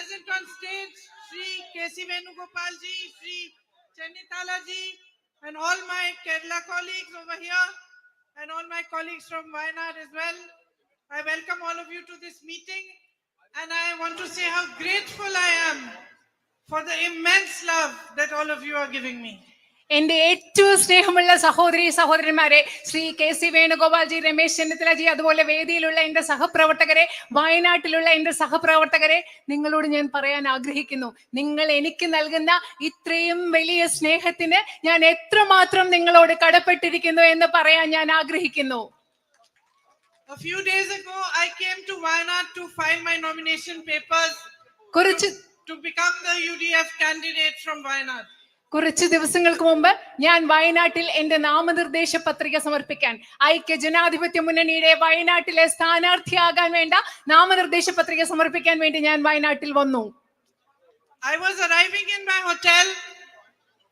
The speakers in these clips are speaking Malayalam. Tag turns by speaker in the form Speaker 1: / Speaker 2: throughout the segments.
Speaker 1: Present on stage, Shri K.C. Venugopal ji, Shri Chennithala ji, and all my Kerala colleagues over here, and all my colleagues from Wayanad as well. I welcome all of you to this meeting, and I want to say how grateful I am for the immense love that all of you are giving me.
Speaker 2: എന്റെ ഏറ്റവും സ്നേഹമുള്ള സഹോദരി സഹോദരന്മാരെ, ശ്രീ കെ സി വേണുഗോപാൽജി, രമേശ് ചെന്നിത്തലജി, അതുപോലെ വേദിയിലുള്ള എന്റെ സഹപ്രവർത്തകരെ, വയനാട്ടിലുള്ള എന്റെ സഹപ്രവർത്തകരെ, നിങ്ങളോട് ഞാൻ പറയാൻ ആഗ്രഹിക്കുന്നു, നിങ്ങൾ എനിക്ക് നൽകുന്ന ഇത്രയും വലിയ സ്നേഹത്തിന് ഞാൻ എത്രമാത്രം നിങ്ങളോട് കടപ്പെട്ടിരിക്കുന്നു എന്ന് പറയാൻ ഞാൻ ആഗ്രഹിക്കുന്നു.
Speaker 1: A few days ago, I came to Wayanad to file my nomination papers to become the UDF candidate from Wayanad.
Speaker 2: കുറച്ച് ദിവസങ്ങൾക്ക് മുമ്പ് ഞാൻ വയനാട്ടിൽ എന്റെ നാമനിർദ്ദേശ പത്രിക സമർപ്പിക്കാൻ, ഐക്യ ജനാധിപത്യ മുന്നണിയുടെ വയനാട്ടിലെ സ്ഥാനാർത്ഥിയാകാൻ വേണ്ട നാമനിർദ്ദേശ പത്രിക സമർപ്പിക്കാൻ വേണ്ടി ഞാൻ വയനാട്ടിൽ വന്നു.
Speaker 1: I was arriving in my hotel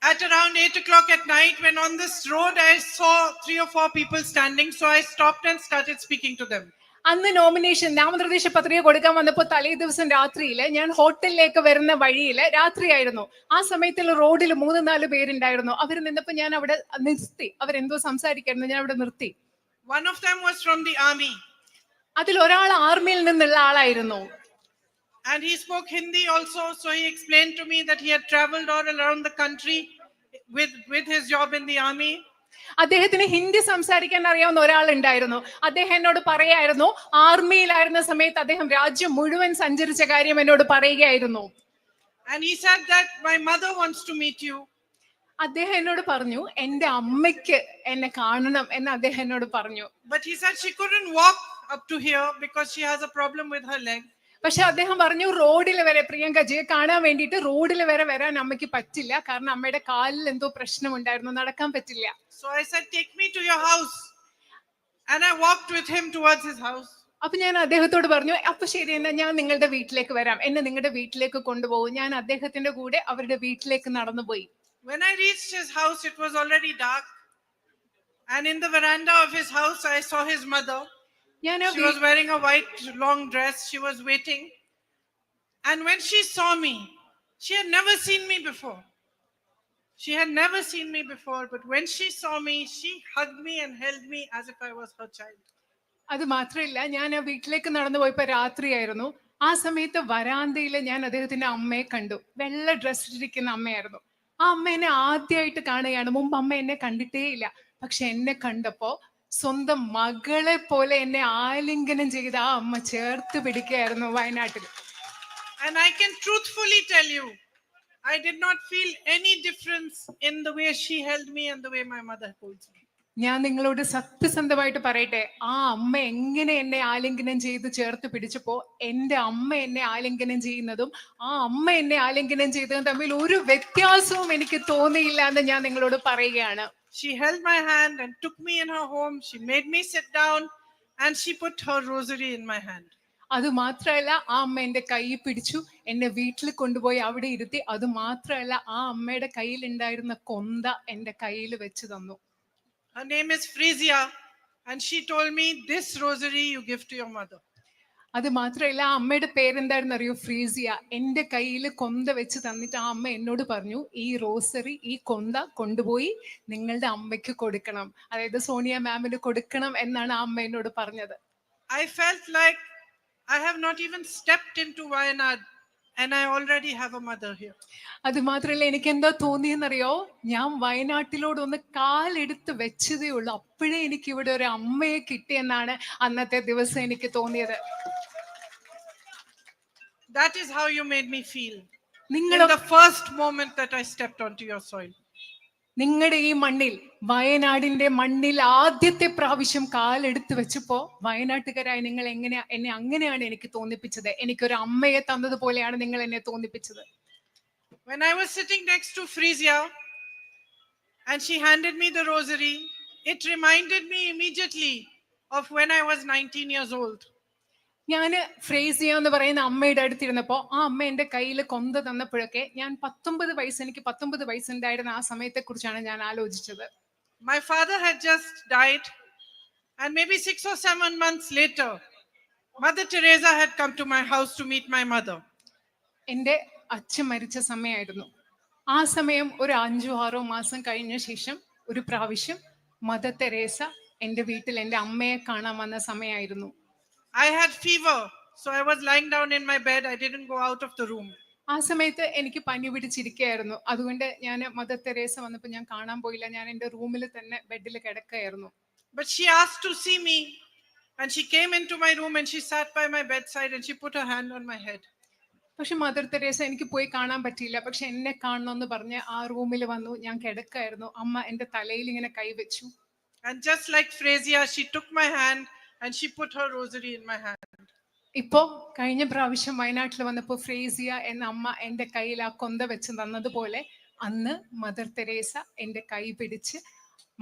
Speaker 1: at around 8 o'clock at night when on this road I saw 3 or 4 people standing, so I stopped and started speaking to them.
Speaker 2: അന്ന് നോമിനേഷൻ നാമനിർദ്ദേശ പത്രിക കൊടുക്കാൻ വന്നപ്പോൾ തലേ ദിവസം രാത്രിയില് ഞാൻ ഹോട്ടലിലേക്ക് വരുന്ന വഴിയില് രാത്രിയായിരുന്നു. ആ സമയത്തുള്ള റോഡിൽ 3-4 പേരുണ്ടായിരുന്നു. അവർ നിന്നപ്പോൾ ഞാൻ അവിടെ നിർത്തി. അവരെന്തോ സംസാരിക്കായിരുന്നു, ഞാൻ അവിടെ നിർത്തി.
Speaker 1: One of them was from the army.
Speaker 2: അതിൽ ഒരാൾ ആർമിയിൽ നിന്നുള്ള ആളായിരുന്നു.
Speaker 1: And he spoke Hindi also, so he explained to me that he had traveled all around the country with his job in the army.
Speaker 2: അദ്ദേഹത്തിന് ഹിന്ദി സംസാരിക്കാൻ അറിയാവുന്ന ഒരാളുണ്ടായിരുന്നു. അദ്ദേഹം എന്നോട് പറയായിരുന്നു, ആർമിയിലായിരുന്ന സമയത്ത് അദ്ദേഹം രാജ്യം മുഴുവൻ സഞ്ചരിച്ച കാര്യം എന്നോട് പറയുകയായിരുന്നു.
Speaker 1: And he said that my mother wants to meet you.
Speaker 2: അദ്ദേഹം എന്നോട് പറഞ്ഞു, എന്റെ അമ്മയ്ക്ക് എന്നെ കാണണം എന്ന് അദ്ദേഹം എന്നോട് പറഞ്ഞു.
Speaker 1: But he said she couldn't walk up to here because she has a problem with her leg.
Speaker 2: പക്ഷെ അദ്ദേഹം പറഞ്ഞു, റോഡിൽ വരെ പ്രിയങ്കജിയെ കാണാൻ വേണ്ടിയിട്ട് റോഡിൽ വരെ വരാൻ അമ്മയ്ക്ക് പറ്റില്ല, കാരണം അമ്മയുടെ കാലിൽ എന്തോ പ്രശ്നമുണ്ടായിരുന്നു, നടക്കാൻ പറ്റില്ല.
Speaker 1: So I said, take me to your house. And I walked with him towards his house.
Speaker 2: അപ്പൊ ഞാൻ അദ്ദേഹത്തോട് പറഞ്ഞു, അപ്പൊ ശരി, എന്നാ ഞാൻ നിങ്ങളുടെ വീട്ടിലേക്ക് വരാം, എന്നെ നിങ്ങളുടെ വീട്ടിലേക്ക് കൊണ്ടുപോകും. ഞാൻ അദ്ദേഹത്തിന്റെ കൂടെ അവരുടെ വീട്ടിലേക്ക് നടന്നുപോയി.
Speaker 1: When I reached his house, it was already dark. And in the veranda of his house, I saw his mother. She was wearing a white long dress. She was waiting. And when she saw me, she had never seen me before. But when she saw me, she hugged me and held me as if I was her child.
Speaker 2: അത് മാത്രമല്ല, ഞാൻ ആ വീട്ടിലേക്ക് നടന്നു പോയപ്പോ രാത്രിയായിരുന്നു. ആ സമയത്ത് വരാന്തയിൽ ഞാൻ അദ്ദേഹത്തിന്റെ അമ്മയെ കണ്ടു. വെള്ള ഡ്രസ് ഇട്ടിരിക്കുന്ന അമ്മയായിരുന്നു. ആ അമ്മ എന്നെ ആദ്യമായിട്ട് കാണുകയാണ്. മുമ്പ് അമ്മ എന്നെ കണ്ടിട്ടേ ഇല്ല. പക്ഷെ എന്നെ കണ്ടപ്പോ സ്വന്തം മകളെ പോലെ എന്നെ ആലിംഗനം ചെയ്ത് ആ അമ്മ ചേർത്ത് പിടിക്കുകയായിരുന്നു വയനാട്ടിൽ.
Speaker 1: And I can truthfully tell you, I did not feel any difference in the way she held me and the way my mother holds me.
Speaker 2: ഞാൻ നിങ്ങളോട് സത്യസന്ധമായിട്ട് പറയട്ടെ, ആ അമ്മ എങ്ങനെ എന്നെ ആലിംഗനം ചെയ്ത് ചേർത്ത് പിടിച്ചപ്പോ എന്റെ അമ്മ എന്നെ ആലിംഗനം ചെയ്യുന്നതും ആ അമ്മ എന്നെ ആലിംഗനം ചെയ്തതും തമ്മിൽ ഒരു വ്യത്യാസവും എനിക്ക് തോന്നിയില്ല എന്ന് ഞാൻ നിങ്ങളോട് പറയുകയാണ്.
Speaker 1: She held my hand and took me in her home. She made me sit down and she put her rosary in my hand.
Speaker 2: അത് മാത്രമല്ല, ആ അമ്മ എന്റെ കൈ പിടിച്ചു എന്നെ വീട്ടിൽ കൊണ്ടുപോയി അവിടെ ഇരുത്തി. അത് മാത്രമല്ല, ആ അമ്മയുടെ കയ്യിൽ ഉണ്ടായിരുന്ന കൊന്ത എന്റെ കയ്യിൽ വെച്ച് തന്നു.
Speaker 1: Her name is Frisia and she told me, this rosary you give to your mother.
Speaker 2: അത് മാത്രമല്ല, ആ അമ്മയുടെ പേരെന്തായിരുന്നു അറിയോ? ഫ്രീസിയ. എന്റെ കയ്യിൽ കൊന്ത വെച്ച് തന്നിട്ട് ആ അമ്മ എന്നോട് പറഞ്ഞു, ഈ റോസറി, ഈ കൊന്ത കൊണ്ടുപോയി നിങ്ങളുടെ അമ്മയ്ക്ക് കൊടുക്കണം, അതായത് സോണിയ മാമിന് കൊടുക്കണം എന്നാണ് ആ അമ്മ എന്നോട് പറഞ്ഞത്.
Speaker 1: I felt like I have not even stepped into Wayanad and I already have a mother here.
Speaker 2: അത് മാത്രമല്ല, എനിക്ക് എന്താ തോന്നിയെന്നറിയോ? ഞാൻ വയനാട്ടിലോടൊന്ന് കാലെടുത്ത് വെച്ചതേ ഉള്ളൂ, അപ്പോഴേ എനിക്ക് ഇവിടെ ഒരു അമ്മയെ കിട്ടിയെന്നാണ് അന്നത്തെ ദിവസം എനിക്ക് തോന്നിയത്.
Speaker 1: That is how you made me feel in the first moment that I stepped onto your soil.
Speaker 2: നിങ്ങളുടെ ഈ മണ്ണിൽ, വയനാടിന്റെ മണ്ണിൽ ആദ്യത്തെ പ്രാവശ്യം കാലെടുത്ത് വെച്ചപ്പോ വയനാട്ടുകാരായി നിങ്ങൾ എന്നെ അങ്ങനെയാണ് എനിക്ക് തോന്നിപ്പിച്ചത്. എനിക്കൊരു അമ്മയെ തന്നതുപോലെയാണ് നിങ്ങൾ എന്നെ തോന്നിപ്പിച്ചത്.
Speaker 1: When I was sitting next to Frisia and she handed me the rosary, it reminded me immediately of when I was 19 years old.
Speaker 2: ഞാൻ ഫ്രേസിയ എന്ന് പറയുന്ന അമ്മയുടെ അടുത്തിരുന്നപ്പോ ആ അമ്മ എന്റെ കയ്യിൽ കൊന്ത തന്നപ്പോഴൊക്കെ ഞാൻ 19 വയസ്സ്, എനിക്ക് 19 വയസ്സുണ്ടായിരുന്ന ആ സമയത്തെ കുറിച്ചാണ് ഞാൻ ആലോചിച്ചത്.
Speaker 1: My father had just died and maybe 6 or 7 months later, Mother Teresa had come to my house to meet my mother.
Speaker 2: എൻ്റെ അച്ഛൻ മരിച്ച സമയമായിരുന്നു. ആ സമയം ഒരു 5-6 മാസം കഴിഞ്ഞ ശേഷം ഒരു പ്രാവശ്യം മദർ തെരേസ എൻ്റെ വീട്ടിൽ എൻ്റെ അമ്മയെ കാണാൻ വന്ന സമയമായിരുന്നു.
Speaker 1: I had fever, so I was lying down in my bed. I didn't go out of the room.
Speaker 2: ആ സമയത്ത് എനിക്ക് പനി പിടിച്ചിരിക്കുകയായിരുന്നു. അതുകൊണ്ട് ഞാൻ മദർ തെരേസ വന്നപ്പോൾ ഞാൻ കാണാൻ പോയില്ല. ഞാൻ എൻ്റെ റൂമിൽ തന്നെ ബെഡിൽ കിടക്കുകയായിരുന്നു.
Speaker 1: But she asked to see me, and she came into my room and she sat by my bedside and she put her hand on my head.
Speaker 2: പക്ഷെ മദർ തെരേസ എനിക്ക് പോയി കാണാൻ പറ്റിയില്ല. പക്ഷെ എന്നെ കാണണമെന്ന് പറഞ്ഞ് ആ റൂമിൽ വന്നു. ഞാൻ കിടക്കായിരുന്നു. അമ്മ എൻ്റെ തലയിൽ ഇങ്ങനെ കൈവച്ചു.
Speaker 1: And just like Frezia, she took my hand and she put her rosary in my hand.
Speaker 2: ഇപ്പോ കഴിഞ്ഞ പ്രാവശ്യം വയനാട്ടിൽ വന്നപ്പോൾ ഫ്രേസിയ എന്ന അമ്മ എൻ്റെ കയ്യിൽ ആ കൊന്ത വെച്ച് തന്നതുപോലെ അന്ന് മദർ തെരേസ എൻ്റെ കൈ പിടിച്ച്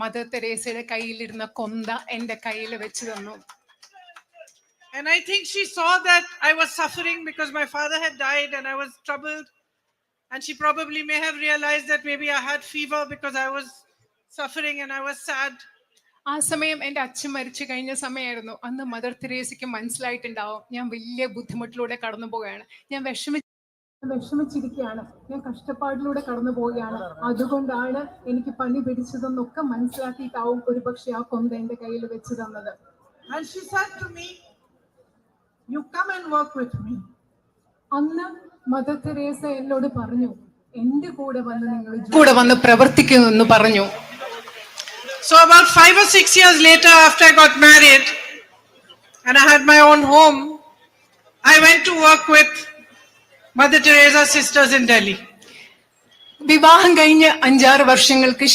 Speaker 2: മദർ തെരേസയുടെ കയ്യിലിരുന്ന കൊന്ത എൻ്റെ കയ്യിൽ വെച്ച് തന്നു.
Speaker 1: And I think she saw that I was suffering because my father had died and I was troubled. And she probably may have realized that maybe I had fever because I was suffering and I was sad.
Speaker 2: ആ സമയം എൻ്റെ അച്ഛൻ മരിച്ചു കഴിഞ്ഞ സമയമായിരുന്നു. അന്ന് മദർ തെരേസയ്ക്ക് മനസ്സിലായിട്ടുണ്ടാവും ഞാൻ വലിയ ബുദ്ധിമുട്ടിലൂടെ കടന്നു പോവുകയാണ്, ഞാൻ വിഷമിച്ചിരിക്കുകയാണ്, ഞാൻ കഷ്ടപ്പാടിലൂടെ കടന്നു പോവുകയാണ്, അതുകൊണ്ടാണ് എനിക്ക് പനി പിടിച്ചതെന്നൊക്കെ മനസ്സിലാക്കിയിട്ടാവും ഒരുപക്ഷെ ആ കൊന്ത എൻ്റെ കയ്യിൽ വെച്ച് തന്നത്.
Speaker 1: And she said to me, "You come and work with me."
Speaker 2: അന്ന് മദർ തെരേസ എന്നോട് പറഞ്ഞു, എൻ്റെ കൂടെ വന്ന് പ്രവർത്തിക്കുന്നു എന്ന് പറഞ്ഞു.
Speaker 1: So about 5 or 6 years later, after I got married and I had my own home, I went to work with Mother Teresa's sisters in Delhi.
Speaker 2: വിവാഹം കഴിഞ്ഞ് 5-6 വർഷങ്ങൾക്ക്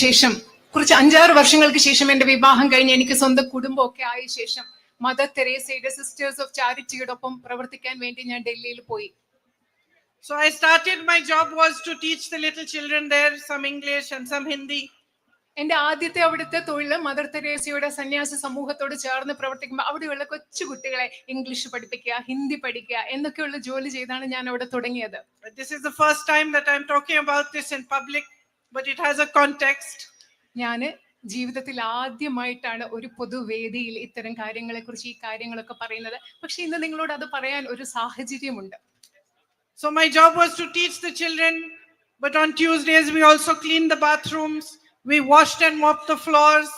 Speaker 2: ശേഷം എൻ്റെ വിവാഹം കഴിഞ്ഞ് എനിക്ക് സ്വന്തം കുടുംബമൊക്കെ ആയ ശേഷം മദർ തെരേസയുടെ സിസ്റ്റേഴ്സ് ഓഫ് ചാരിറ്റിയോടൊപ്പം പ്രവർത്തിക്കാൻ വേണ്ടി ഞാൻ ഡൽഹിയിൽ പോയി.
Speaker 1: So I started, my job was to teach the little children there some English and some Hindi.
Speaker 2: എൻ്റെ ആദ്യത്തെ അവിടുത്തെ തൊഴിൽ മദർ തെരേസയുടെ സന്യാസ സമൂഹത്തോട് ചേർന്ന് പ്രവർത്തിക്കുമ്പോൾ അവിടെയുള്ള കൊച്ചു കുട്ടികളെ ഇംഗ്ലീഷ് പഠിപ്പിക്കുക, ഹിന്ദി പഠിക്കുക എന്നൊക്കെയുള്ള ജോലി ചെയ്താണ് ഞാൻ അവിടെ തുടങ്ങിയത്.
Speaker 1: This is the first time that I'm talking about this in public, but it has a context.
Speaker 2: ഞാൻ ജീവിതത്തിൽ ആദ്യമായിട്ടാണ് ഒരു പൊതുവേദിയിൽ ഇത്തരം കാര്യങ്ങളെക്കുറിച്ച് ഈ കാര്യങ്ങളൊക്കെ പറയുന്നത്. പക്ഷെ ഇന്ന് നിങ്ങളോട് അത് പറയാൻ ഒരു സാഹചര്യമുണ്ട്.
Speaker 1: So my job was to teach the children, but on Tuesdays we also cleaned the bathrooms, we washed and mopped the floors.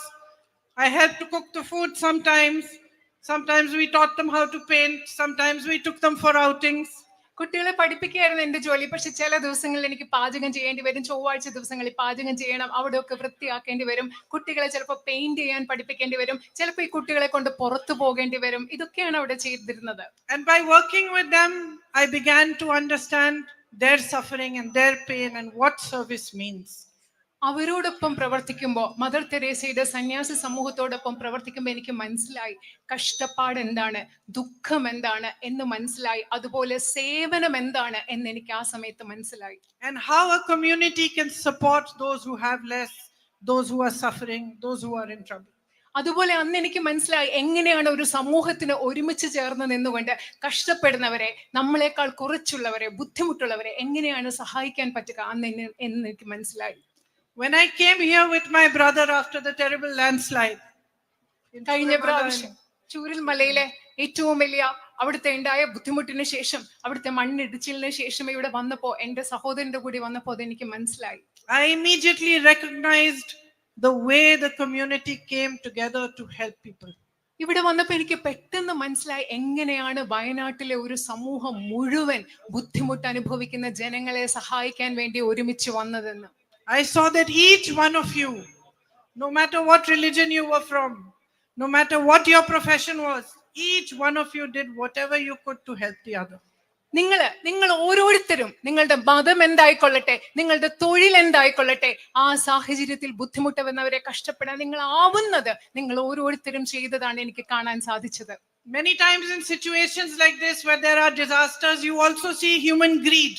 Speaker 1: I helped to cook the food sometimes. Sometimes we taught them how to paint. Sometimes we took them for outings.
Speaker 2: കുട്ടികളെ പഠിപ്പിക്കുകയായിരുന്നു എൻ്റെ ജോലി. പക്ഷെ ചില ദിവസങ്ങളിൽ എനിക്ക് പാചകം ചെയ്യേണ്ടി വരും. ചൊവ്വാഴ്ച ദിവസങ്ങളിൽ പാചകം ചെയ്യണം, അവിടെയൊക്കെ വൃത്തിയാക്കേണ്ടി വരും. കുട്ടികളെ ചിലപ്പോൾ പെയിന്റ് ചെയ്യാൻ പഠിപ്പിക്കേണ്ടി വരും, ചിലപ്പോൾ ഈ കുട്ടികളെ കൊണ്ട് പുറത്തു പോകേണ്ടി വരും. ഇതൊക്കെയാണ് അവിടെ ചെയ്തിരുന്നത്.
Speaker 1: And by working with them, I began to understand their suffering and their pain and what service means.
Speaker 2: അവരോടൊപ്പം പ്രവർത്തിക്കുമ്പോൾ, മദർ തെരേസയുടെ സന്യാസ സമൂഹത്തോടൊപ്പം പ്രവർത്തിക്കുമ്പോൾ എനിക്ക് മനസ്സിലായി കഷ്ടപ്പാട് എന്താണ്, ദുഃഖം എന്താണ് എന്ന് മനസ്സിലായി. അതുപോലെ സേവനം എന്താണ് എന്ന് എനിക്ക് ആ സമയത്ത് മനസ്സിലായി.
Speaker 1: And how a community can support those who have less, those who are suffering, those who are in trouble.
Speaker 2: അതുപോലെ അന്ന് എനിക്ക് മനസ്സിലായി എങ്ങനെയാണ് ഒരു സമൂഹത്തിന് ഒരുമിച്ച് ചേർന്ന് നിന്നുകൊണ്ട് കഷ്ടപ്പെടുന്നവരെ, നമ്മളെക്കാൾ കുറച്ചുള്ളവരെ, ബുദ്ധിമുട്ടുള്ളവരെ എങ്ങനെയാണ് സഹായിക്കാൻ പറ്റുക എന്ന് എനിക്ക് മനസ്സിലായി.
Speaker 1: When I came here with my brother after the terrible landslide,
Speaker 2: കഴിഞ്ഞ പ്രാവശ്യം ചൂരൽ മലയിലെ ഏറ്റവും വലിയ അവിടുത്തെ ഉണ്ടായ ബുദ്ധിമുട്ടിന് ശേഷം, അവിടുത്തെ മണ്ണിടിച്ചിലിന് ശേഷം ഇവിടെ വന്നപ്പോ, എന്റെ സഹോദരന്റെ കൂടി വന്നപ്പോ അതെനിക്ക് മനസ്സിലായി.
Speaker 1: I immediately recognized the way the community came together to help people.
Speaker 2: ഇവിടെ വന്നപ്പോൾ എനിക്ക് പെട്ടെന്ന് മനസ്സിലായി എങ്ങനെയാണ് വയനാട്ടിലെ ഒരു സമൂഹം മുഴുവൻ ബുദ്ധിമുട്ട് അനുഭവിക്കുന്ന ജനങ്ങളെ സഹായിക്കാൻ വേണ്ടി ഒരുമിച്ച് വന്നതെന്ന്.
Speaker 1: I saw that each one of you, no matter what religion you were from, no matter what your profession was, each one of you did whatever you could to help the other.
Speaker 2: നിങ്ങൾ ഓരോരുത്തരും നിങ്ങളുടെ മതം എന്തായിക്കൊള്ളട്ടെ, നിങ്ങളുടെ തൊഴിൽ എന്തായിക്കൊള്ളട്ടെ, ആ സാഹചര്യത്തിൽ ബുദ്ധിമുട്ട് വന്നവരെ കഷ്ടപ്പെടാൻ നിങ്ങൾ ആവുന്നത് നിങ്ങൾ ഓരോരുത്തരും ചെയ്തതാണ് എനിക്ക് കാണാൻ സാധിച്ചത്.
Speaker 1: Many times in situations like this where there are disasters, you also see human greed.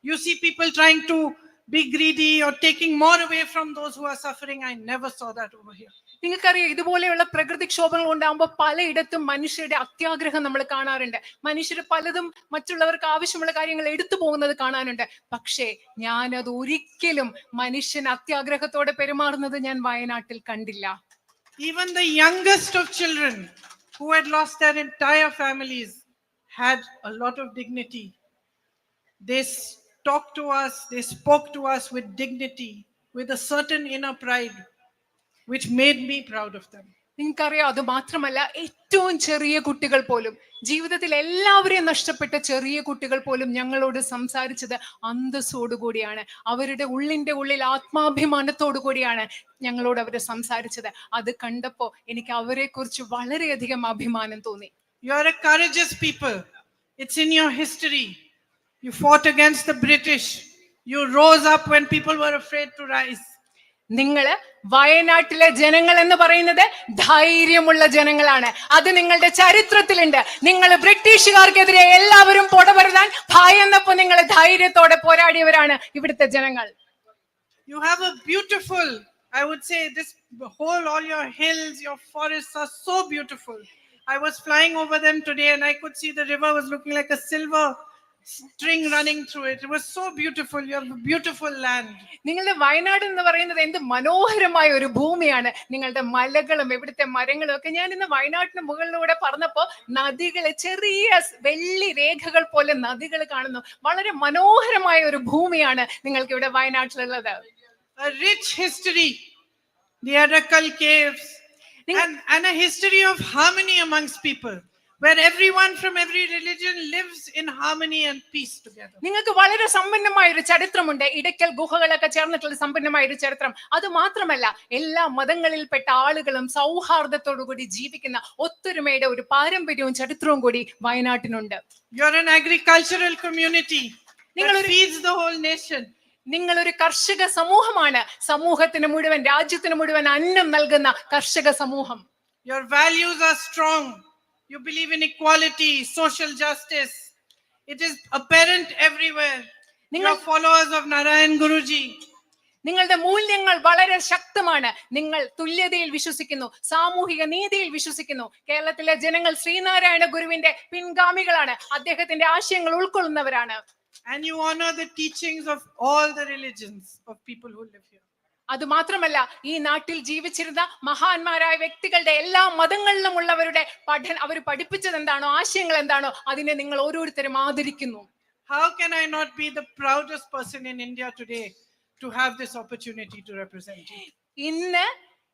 Speaker 1: You see people trying to be greedy or taking more away from those who are suffering. I never saw that over here.
Speaker 2: നിങ്ങൾക്കറിയാം, ഇതുപോലെയുള്ള പ്രകൃതിക്ഷോഭങ്ങൾ ഉണ്ടാകുമ്പോൾ പലയിടത്തും മനുഷ്യരുടെ അത്യാഗ്രഹം നമ്മൾ കാണാറുണ്ട്. മനുഷ്യർ പലതും മറ്റുള്ളവർക്ക് ആവശ്യമുള്ള കാര്യങ്ങൾ എടുത്തു പോകുന്നത് കാണാനുണ്ട്. പക്ഷേ ഞാനത് ഒരിക്കലും മനുഷ്യൻ അത്യാഗ്രഹത്തോടെ പെരുമാറുന്നത് ഞാൻ വയനാട്ടിൽ കണ്ടില്ല.
Speaker 1: Even the youngest of children who had lost their entire families had a lot of dignity. They talked to us, they spoke to us with dignity, with a certain inner pride, which made me proud of them.
Speaker 2: നിങ്ങൾക്കറിയാം, അത് മാത്രമല്ല, ഏറ്റവും ചെറിയ കുട്ടികൾ പോലും, ജീവിതത്തിൽ എല്ലാവരെയും നഷ്ടപ്പെട്ട ചെറിയ കുട്ടികൾ പോലും ഞങ്ങളോട് സംസാരിച്ചത് അന്തസ്സോടുകൂടിയാണ്. അവരുടെ ഉള്ളിൽ ആത്മാഭിമാനത്തോടു കൂടിയാണ് ഞങ്ങളോട് അവർ സംസാരിച്ചത്. അത് കണ്ടപ്പോ എനിക്ക് അവരെ കുറിച്ച് വളരെയധികം അഭിമാനം തോന്നി.
Speaker 1: You are a courageous people. It's in your history. You fought against the British. You rose up when people were afraid to rise.
Speaker 2: നിങ്ങള് വയനാട്ടിലെ ജനങ്ങൾ എന്ന് പറയുന്നത് ധൈര്യമുള്ള ജനങ്ങളാണ്. അത് നിങ്ങളുടെ ചരിത്രത്തിലുണ്ട്. നിങ്ങൾ ബ്രിട്ടീഷുകാർക്കെതിരെ എല്ലാവരും പൊടപെടാൻ ഭയന്നപ്പോ നിങ്ങൾ ധൈര്യത്തോടെ പോരാടിയവരാണ് ഇവിടുത്തെ ജനങ്ങൾ.
Speaker 1: You have a beautiful, I would say, this whole, all your hills, your forests are so beautiful. I was flying over them today and I could see the river was looking like a silver string running through it. It was so beautiful. You have a beautiful land.
Speaker 2: നിങ്ങളുടെ വയനാട് എന്ന് പറയുന്നത് എന്ത് മനോഹരമായ ഒരു ഭൂമിയാണ്. നിങ്ങളുടെ മലകളും ഇവിടുത്തെ മരങ്ങളും ഒക്കെ. ഞാൻ ഇന്ന് വയനാട്ടിന് മുകളിലൂടെ പറഞ്ഞപ്പോ നദികള് ചെറിയ വെള്ളി രേഖകൾ പോലെ നദികൾ കാണുന്നു. വളരെ മനോഹരമായ ഒരു ഭൂമിയാണ് നിങ്ങൾക്ക് ഇവിടെ വയനാട്ടിലുള്ളത്.
Speaker 1: A rich history, the Arakal caves, and a history of harmony amongst people, where everyone from every religion lives in harmony and peace together.
Speaker 2: നിങ്ങൾക്ക് വളരെ സമ്പന്നമായ ഒരു ചരിത്രമുണ്ട്. ഇടയ്ക്കൽ ഗുഹകളൊക്കെ ചേർന്നിട്ടുള്ള സമ്പന്നമായ ഒരു ചരിത്രം. അത് മാത്രമല്ല, എല്ലാ മതങ്ങളിൽപ്പെട്ട ആളുകളും സൗഹാർദ്ദത്തോടുകൂടി ജീവിക്കുന്ന ഒത്തൊരുമയുടെ ഒരു പാരമ്പര്യവും ചരിത്രവും കൂടി വയനാട്ടിനുണ്ട്.
Speaker 1: You are an agricultural community that feeds the whole nation.
Speaker 2: നിങ്ങൾ ഒരു കർഷക സമൂഹമാണ്. സമൂഹത്തിന് മുഴുവൻ, രാജ്യത്തിന് മുഴുവൻ അന്നം നൽകുന്ന കർഷക സമൂഹം.
Speaker 1: Your values are strong. You believe in equality, social justice. It is apparent everywhere. You are followers of Narayan Guruji.
Speaker 2: നിങ്ങളുടെ മൂല്യങ്ങൾ വളരെ ശക്തമാണ്. നിങ്ങൾ തുല്യതയിൽ വിശ്വസിക്കുന്നു, സാമൂഹിക നീതിയിൽ വിശ്വസിക്കുന്നു. കേരളത്തിലെ ജനങ്ങൾ ശ്രീനാരായണ ഗുരുവിന്റെ പിൻഗാമികളാണ്. അദ്ദേഹത്തിന്റെ ആശയങ്ങൾ ഉൾക്കൊള്ളുന്നവരാണ്.
Speaker 1: And you honor the teachings of all the religions of people who live here.
Speaker 2: അത് മാത്രമല്ല, ഈ നാട്ടിൽ ജീവിച്ചിരുന്ന മഹാന്മാരായ വ്യക്തികളുടെ എല്ലാ മതങ്ങളിലും ഉള്ളവരുടെ അവർ പഠിപ്പിച്ചത് എന്താണോ, ആശയങ്ങൾ എന്താണോ, അതിനെ നിങ്ങൾ ഓരോരുത്തരും ആദരിക്കുന്നു.
Speaker 1: How can I not be the proudest person in India today to have this opportunity to represent you?
Speaker 2: ഇന്ന്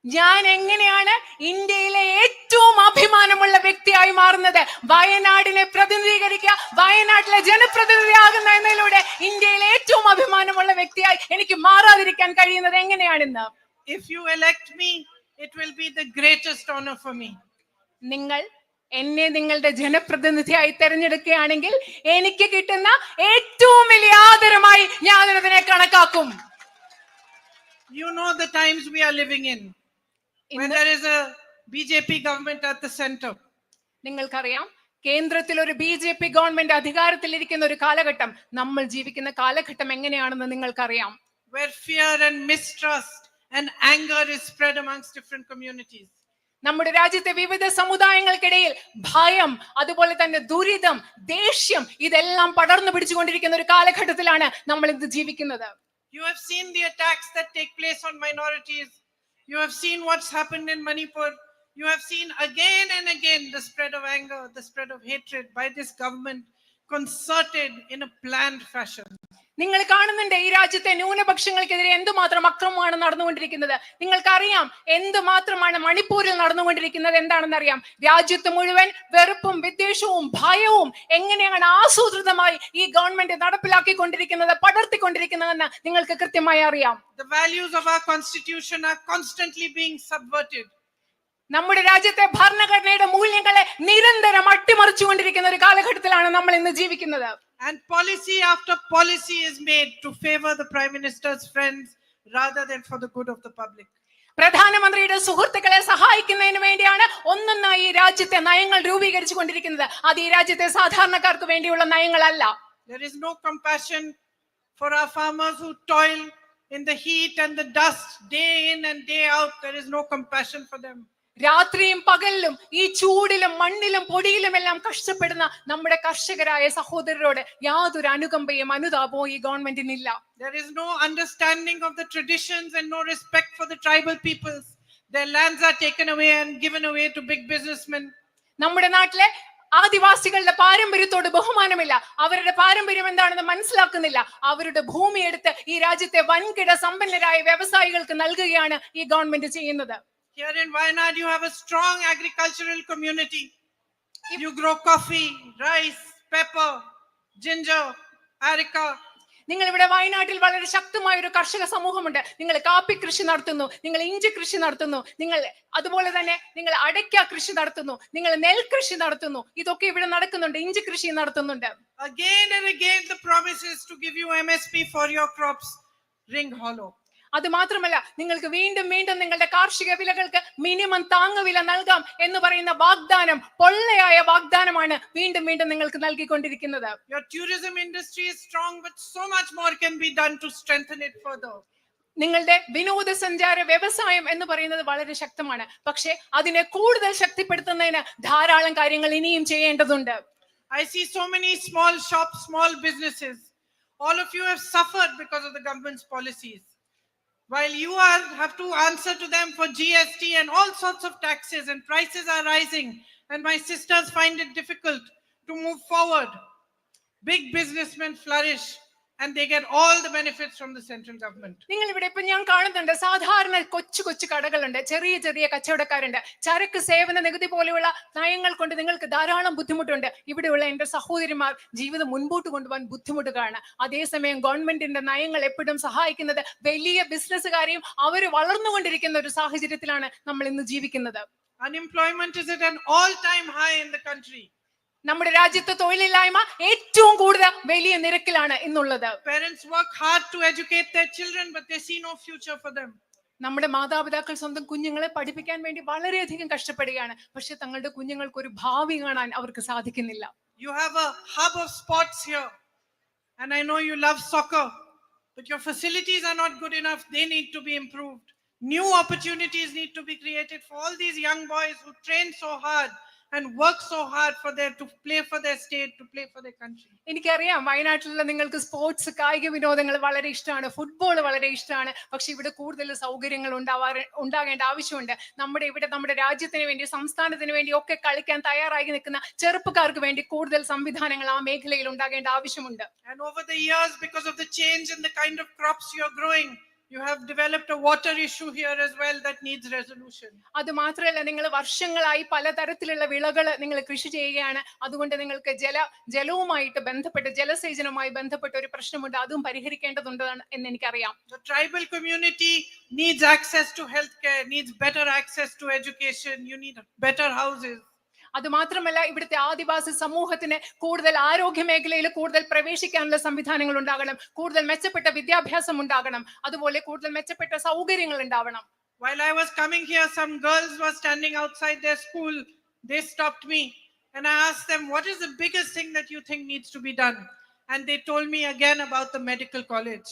Speaker 2: ഞാൻ എങ്ങനെയാണ് ഇന്ത്യയിലെ ഏറ്റവും അഭിമാനമുള്ള വ്യക്തിയായി മാറുന്നത്? വയനാടിനെ പ്രതിനിധീകരിക്കുക, വയനാട്ടിലെ ജനപ്രതിനിധിയാകുന്ന എന്നതിലൂടെ ഇന്ത്യയിലെ ഏറ്റവും അഭിമാനമുള്ള വ്യക്തിയായി എനിക്ക് മാറാതിരിക്കാൻ കഴിയുന്നത് എങ്ങനെയാണെന്ന്.
Speaker 1: If you elect me, it will be the greatest honor for me.
Speaker 2: നിങ്ങൾ എന്നെ നിങ്ങളുടെ ജനപ്രതിനിധിയായി തെരഞ്ഞെടുക്കുകയാണെങ്കിൽ എനിക്ക് കിട്ടുന്ന ഏറ്റവും വലിയ ആദരമായി ഞാൻ അതിനെ കണക്കാക്കും.
Speaker 1: You know the times we are living in, when there is a BJP government at the center.
Speaker 2: നിങ്ങൾക്കറിയാം, കേന്ദ്രത്തിൽ ഒരു BJP ഗവൺമെന്റ് അധികാരത്തിലിരിക്കുന്ന ഒരു കാലഘട്ടം, നമ്മൾ ജീവിക്കുന്ന കാലഘട്ടം എങ്ങനെയാണെന്ന് നിങ്ങൾക്കറിയാം.
Speaker 1: Where fear and mistrust and anger is spread amongst different communities.
Speaker 2: നമ്മുടെ രാജ്യത്തെ വിവിധ സമുദായങ്ങൾക്കിടയിൽ ഭയം, അതുപോലെ തന്നെ ദുരിതം, ദേഷ്യം, ഇതെല്ലാം പടർന്നു പിടിച്ചുകൊണ്ടിരിക്കുന്ന ഒരു കാലഘട്ടത്തിലാണ് നമ്മൾ ഇന്ന് ജീവിക്കുന്നത്.
Speaker 1: You have seen the attacks that take place on minorities. You have seen what's happened in Manipur. You have seen again and again the spread of anger, the spread of hatred by this government, concerted in a planned fashion.
Speaker 2: നിങ്ങൾ കാണുന്നുണ്ട് ഈ രാജ്യത്തെ ന്യൂനപക്ഷങ്ങൾക്കെതിരെ എന്തുമാത്രം അക്രമമാണ് നടന്നുകൊണ്ടിരിക്കുന്നത്. നിങ്ങൾക്കറിയാം എന്തുമാത്രമാണ് മണിപ്പൂരിൽ നടന്നുകൊണ്ടിരിക്കുന്നത്. എന്താണെന്നറിയാം, രാജ്യത്ത് മുഴുവൻ വെറുപ്പും വിദ്വേഷവും ഭയവും എങ്ങനെയാണ് ആസൂത്രിതമായി ഈ ഗവൺമെന്റ് നടപ്പിലാക്കിക്കൊണ്ടിരിക്കുന്നത്, പടർത്തിക്കൊണ്ടിരിക്കുന്നതെന്ന് നിങ്ങൾക്ക് കൃത്യമായി അറിയാം.
Speaker 1: The values of our constitution are constantly being subverted.
Speaker 2: നമ്മുടെ രാജ്യത്തെ ഭരണഘടനയുടെ മൂല്യങ്ങളെ നിരന്തരം അട്ടിമറിച്ചുകൊണ്ടിരിക്കുന്ന ഒരു കാലഘട്ടത്തിലാണ് നമ്മൾ ഇന്ന് ജീവിക്കുന്നത്.
Speaker 1: And policy after policy is made to favor the Prime Minister's friends rather than for the good of the public.
Speaker 2: പ്രധാനമന്ത്രിയുടെ സുഹൃത്തുക്കളെ സഹായിക്കുന്നതിന് വേണ്ടിയാണ് ഒന്നൊന്നായി ഈ രാജ്യത്തെ നയങ്ങൾ രൂപീകരിച്ചു കൊണ്ടിരിക്കുന്നത്. അത് ഈ രാജ്യത്തെ സാധാരണക്കാർക്ക് വേണ്ടിയുള്ള നയങ്ങളല്ല.
Speaker 1: There is no compassion for our farmers who toil in the heat and the dust day in and day out. There is no compassion for them.
Speaker 2: രാത്രിയും പകലിലും ഈ ചൂടിലും മണ്ണിലും പൊടിയിലും എല്ലാം കഷ്ടപ്പെടുന്ന നമ്മുടെ കർഷകരായ സഹോദരരോട് യാതൊരു അനുകമ്പയും അനുതാപവും ഈ ഗവൺമെന്റിനില്ല.
Speaker 1: There is no understanding of the traditions and no respect for the tribal peoples. Their lands are taken away and given away to big businessmen.
Speaker 2: നമ്മുടെ നാട്ടിലെ ആദിവാസികളുടെ പാരമ്പര്യത്തോട് ബഹുമാനമില്ല. അവരുടെ പാരമ്പര്യം എന്താണെന്ന് മനസ്സിലാക്കുന്നില്ല. അവരുടെ ഭൂമി എടുത്ത് ഈ രാജ്യത്തെ വൻകിട സമ്പന്നരായ വ്യവസായികൾക്ക് നൽകുകയാണ് ഈ ഗവൺമെന്റ് ചെയ്യുന്നത്.
Speaker 1: Here in Wayanad, you have a strong agricultural community. You grow coffee, rice, pepper, ginger, areca.
Speaker 2: നിങ്ങൾ ഇവിടെ വയനാട്ടിൽ വളരെ ശക്തമായ ഒരു കർഷക സമൂഹമുണ്ട്. നിങ്ങൾ കാപ്പി കൃഷി നടത്തുന്നു, നിങ്ങൾ ഇഞ്ചി കൃഷി നടത്തുന്നു, നിങ്ങൾ അതുപോലെ തന്നെ നിങ്ങൾ അടയ്ക്ക കൃഷി നടത്തുന്നു, നിങ്ങൾ നെൽകൃഷി നടത്തുന്നു. ഇതൊക്കെ ഇവിടെ നടക്കുന്നുണ്ട്. ഇഞ്ചി കൃഷി നടത്തുന്നുണ്ട്.
Speaker 1: Again and again, the promises to give you MSP for your crops ring hollow.
Speaker 2: അത് മാത്രമല്ല, നിങ്ങൾക്ക് വീണ്ടും വീണ്ടും നിങ്ങളുടെ കാർഷിക വിലകൾക്ക് മിനിമം താങ്ങുവില നൽകാം എന്ന് പറയുന്ന വാഗ്ദാനം പൊള്ളയായ വാഗ്ദാനമാണ് വീണ്ടും വീണ്ടും നിങ്ങൾക്ക് നൽകിക്കൊണ്ടിരിക്കുന്നത്.
Speaker 1: Your tourism industry is strong, but so much more can be done to strengthen it further.
Speaker 2: നിങ്ങളുടെ വിനോദസഞ്ചാര വ്യവസായം എന്ന് പറയുന്നത് വളരെ ശക്തമാണ്. പക്ഷെ അതിനെ കൂടുതൽ ശക്തിപ്പെടുത്തുന്നതിന് ധാരാളം കാര്യങ്ങൾ ഇനിയും ചെയ്യേണ്ടതുണ്ട്.
Speaker 1: I see so many small shops, small businesses. All of you have suffered because of the government's policies. While you have to answer to them for GST and all sorts of taxes, and prices are rising, and my sisters find it difficult to move forward. Big businessmen flourish and they get all the benefits from the central government.
Speaker 2: നിങ്ങൾ ഇവിടെ ഇപ്പൊ ഞാൻ കാണുന്നുണ്ട്, സാധാരണ കൊച്ചു കൊച്ചു കടകളുണ്ട്, ചെറിയ ചെറിയ കച്ചവടക്കാരുണ്ട്. ചരക്ക് സേവന നികുതി പോലെയുള്ള നയങ്ങൾ കൊണ്ട് നിങ്ങൾക്ക് ധാരാളം ബുദ്ധിമുട്ടുണ്ട്. ഇവിടെയുള്ള എന്റെ സഹോദരിമാർ ജീവിതം മുൻപോട്ട് കൊണ്ടുപോകാൻ ബുദ്ധിമുട്ടുകയാണ്. അതേസമയം ഗവൺമെന്റിന്റെ നയങ്ങൾ എപ്പോഴും സഹായിക്കുന്നത് വലിയ ബിസിനസ്സുകാരെയും അവർ വളർന്നുകൊണ്ടിരിക്കുന്ന ഒരു സാഹചര്യത്തിലാണ് നമ്മൾ ഇന്ന് ജീവിക്കുന്നത്.
Speaker 1: Unemployment is at an all-time high in the country.
Speaker 2: നമ്മുടെ രാജ്യത്ത് തൊഴിലില്ലായ്മ ഏറ്റവും കൂടുതൽ വലിയ നിരക്കിലാണ് ഇന്നുള്ളത്.
Speaker 1: Parents work hard to educate their children, but they see no future for them.
Speaker 2: നമ്മുടെ മാതാപിതാക്കൾ സ്വന്തം കുഞ്ഞുങ്ങളെ പഠിപ്പിക്കാൻ വേണ്ടി വളരെയധികം കഷ്ടപ്പെടുകയാണ്. പക്ഷെ തങ്ങളുടെ കുഞ്ഞുങ്ങൾക്ക് ഒരു ഭാവി കാണാൻ അവർക്ക് സാധിക്കുന്നില്ല.
Speaker 1: You have a hub of sports here, and I know you love soccer, but your facilities are not good enough. They need to be improved. New opportunities need to be created for all these young boys who train so hard and work so hard to play for their state, to play for their country.
Speaker 2: എനിക്കറിയാം, വയനാട്ടിലുള്ള നിങ്ങൾക്ക് സ്പോർട്സ് കായിക വിനോദങ്ങൾ വളരെ ഇഷ്ടമാണ്, ഫുട്ബോൾ വളരെ ഇഷ്ടമാണ്. പക്ഷെ ഇവിടെ കൂടുതൽ സൗകര്യങ്ങൾ ഉണ്ടാകേണ്ട ആവശ്യമുണ്ട്. നമ്മുടെ രാജ്യത്തിന് വേണ്ടി, സംസ്ഥാനത്തിന് വേണ്ടി ഒക്കെ കളിക്കാൻ തയ്യാറായി നിൽക്കുന്ന ചെറുപ്പക്കാർക്ക് വേണ്ടി കൂടുതൽ സംവിധാനങ്ങൾ ആ മേഖലയിൽ ഉണ്ടാകേണ്ട ആവശ്യമുണ്ട്.
Speaker 1: And over the years, because of the change in the kind of crops you are growing, you have developed a water issue here as well that needs resolution.
Speaker 2: അത് മാത്രമല്ല, നിങ്ങൾ വർഷങ്ങളായി പലതരത്തിലുള്ള വിളകൾ നിങ്ങൾ കൃഷി ചെയ്യുകയാണ്. അതുകൊണ്ട് നിങ്ങൾക്ക് ജലവുമായിട്ട് ബന്ധപ്പെട്ട്, ജലസേചനവുമായി ബന്ധപ്പെട്ട ഒരു പ്രശ്നമുണ്ട്. അതും പരിഹരിക്കേണ്ടതുണ്ട് എന്ന് എനിക്കറിയാം.
Speaker 1: The tribal community needs access to healthcare, needs better access to education. You need better houses.
Speaker 2: അത് മാത്രമല്ല, ഇവിടുത്തെ ആദിവാസി സമൂഹത്തിന് കൂടുതൽ ആരോഗ്യ മേഖലയിൽ കൂടുതൽ പ്രവേശിക്കാനുള്ള സംവിധാനങ്ങൾ ഉണ്ടാകണം, കൂടുതൽ മെച്ചപ്പെട്ട വിദ്യാഭ്യാസം ഉണ്ടാകണം, അതുപോലെ കൂടുതൽ മെച്ചപ്പെട്ട സൗകര്യങ്ങൾ ഉണ്ടാവണം.
Speaker 1: While I was coming here, some girls were standing outside their school. They stopped me and I asked them, what is the biggest thing that you think needs to be done? And they told me again about the medical college.